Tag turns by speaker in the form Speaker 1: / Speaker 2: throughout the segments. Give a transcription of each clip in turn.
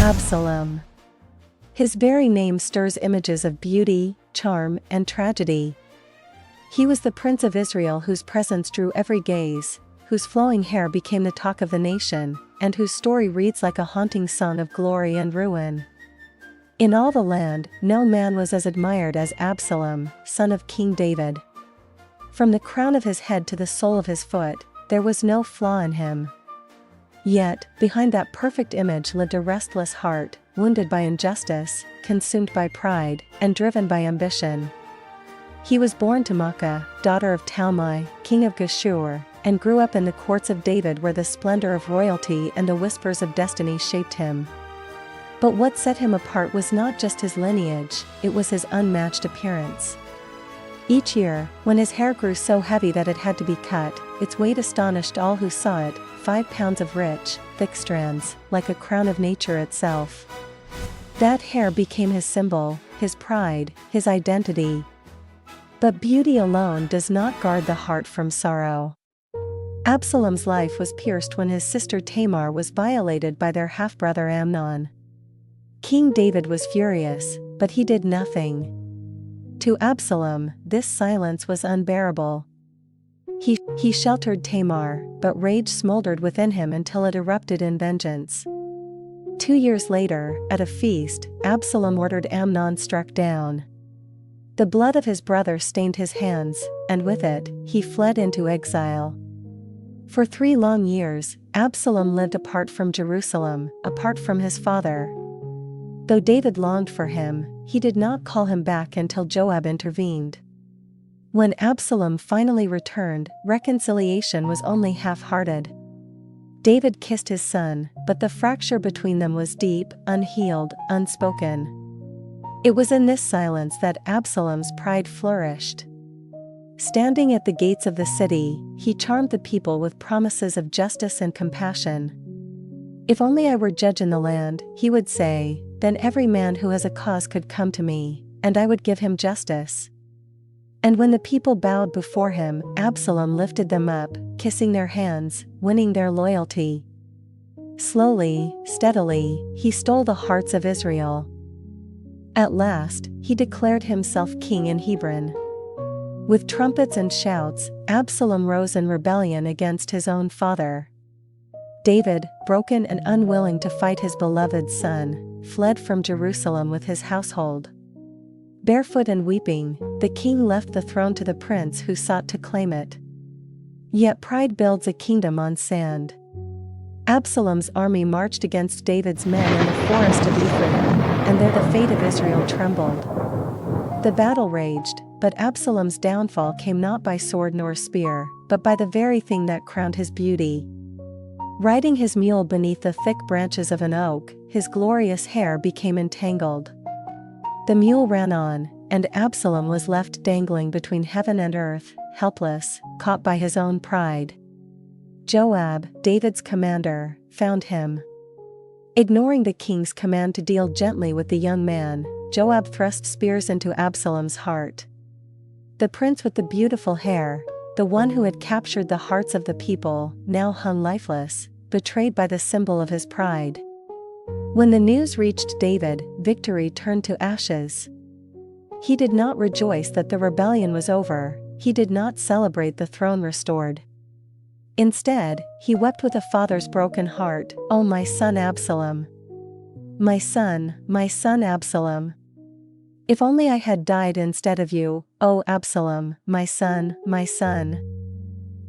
Speaker 1: Absalom. His very name stirs images of beauty, charm, and tragedy. He was the prince of Israel whose presence drew every gaze, whose flowing hair became the talk of the nation, and whose story reads like a haunting song of glory and ruin. In all the land, no man was as admired as Absalom, son of King David. From the crown of his head to the sole of his foot, there was no flaw in him. Yet, behind that perfect image lived a restless heart, wounded by injustice, consumed by pride, and driven by ambition. He was born to Maacah, daughter of Talmai, king of Geshur, and grew up in the courts of David where the splendor of royalty and the whispers of destiny shaped him. But what set him apart was not just his lineage, it was his unmatched appearance. Each year, when his hair grew so heavy that it had to be cut, its weight astonished all who saw it, 5 pounds of rich, thick strands, like a crown of nature itself. That hair became his symbol, his pride, his identity. But beauty alone does not guard the heart from sorrow. Absalom's life was pierced when his sister Tamar was violated by their half-brother Amnon. King David was furious, but he did nothing. To Absalom, this silence was unbearable. He sheltered Tamar, but rage smoldered within him until it erupted in vengeance. 2 years later, at a feast, Absalom ordered Amnon struck down. The blood of his brother stained his hands, and with it, he fled into exile. For 3 long years, Absalom lived apart from Jerusalem, apart from his father. Though David longed for him, he did not call him back until Joab intervened. When Absalom finally returned, reconciliation was only half-hearted. David kissed his son, but the fracture between them was deep, unhealed, unspoken. It was in this silence that Absalom's pride flourished. Standing at the gates of the city, he charmed the people with promises of justice and compassion. "If only I were judge in the land," he would say, "then every man who has a cause could come to me, and I would give him justice." And when the people bowed before him, Absalom lifted them up, kissing their hands, winning their loyalty. Slowly, steadily, he stole the hearts of Israel. At last, he declared himself king in Hebron. With trumpets and shouts, Absalom rose in rebellion against his own father. David, broken and unwilling to fight his beloved son, fled from Jerusalem with his household. Barefoot and weeping, the king left the throne to the prince who sought to claim it. Yet pride builds a kingdom on sand. Absalom's army marched against David's men in the forest of Ephraim, and there the fate of Israel trembled. The battle raged, but Absalom's downfall came not by sword nor spear, but by the very thing that crowned his beauty. Riding his mule beneath the thick branches of an oak, his glorious hair became entangled. The mule ran on, and Absalom was left dangling between heaven and earth, helpless, caught by his own pride. Joab, David's commander, found him. Ignoring the king's command to deal gently with the young man, Joab thrust spears into Absalom's heart. The prince with the beautiful hair, the one who had captured the hearts of the people, now hung lifeless, betrayed by the symbol of his pride. When the news reached David, victory turned to ashes. He did not rejoice that the rebellion was over, he did not celebrate the throne restored. Instead, he wept with a father's broken heart, "Oh, my son Absalom! My son Absalom! If only I had died instead of you, oh Absalom, my son, my son."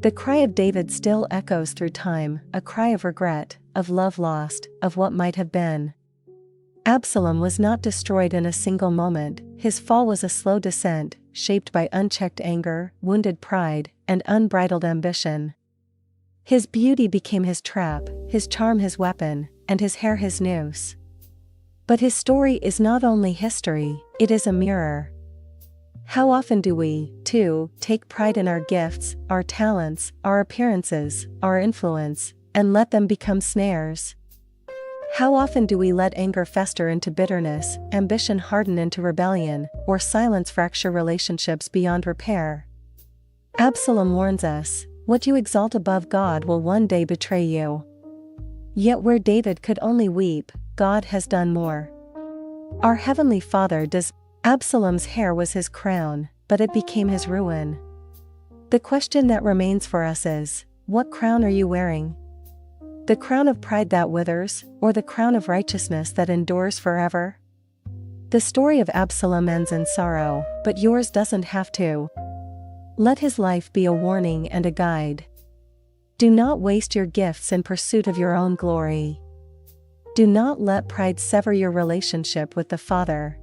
Speaker 1: The cry of David still echoes through time, a cry of regret, of love lost, of what might have been. Absalom was not destroyed in a single moment, his fall was a slow descent, shaped by unchecked anger, wounded pride, and unbridled ambition. His beauty became his trap, his charm his weapon, and his hair his noose. But his story is not only history, it is a mirror. How often do we, too, take pride in our gifts, our talents, our appearances, our influence, and let them become snares? How often do we let anger fester into bitterness, ambition harden into rebellion, or silence fracture relationships beyond repair? Absalom warns us, what you exalt above God will one day betray you. Yet where David could only weep, God has done more. Our Heavenly Father does. Absalom's hair was his crown, but it became his ruin. The question that remains for us is, what crown are you wearing? The crown of pride that withers, or the crown of righteousness that endures forever? The story of Absalom ends in sorrow, but yours doesn't have to. Let his life be a warning and a guide. Do not waste your gifts in pursuit of your own glory. Do not let pride sever your relationship with the Father.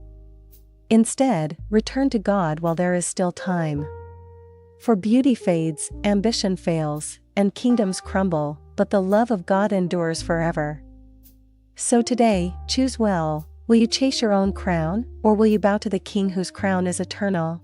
Speaker 1: Instead, return to God while there is still time. For beauty fades, ambition fails, and kingdoms crumble, but the love of God endures forever. So today, choose well. Will you chase your own crown, or will you bow to the King whose crown is eternal?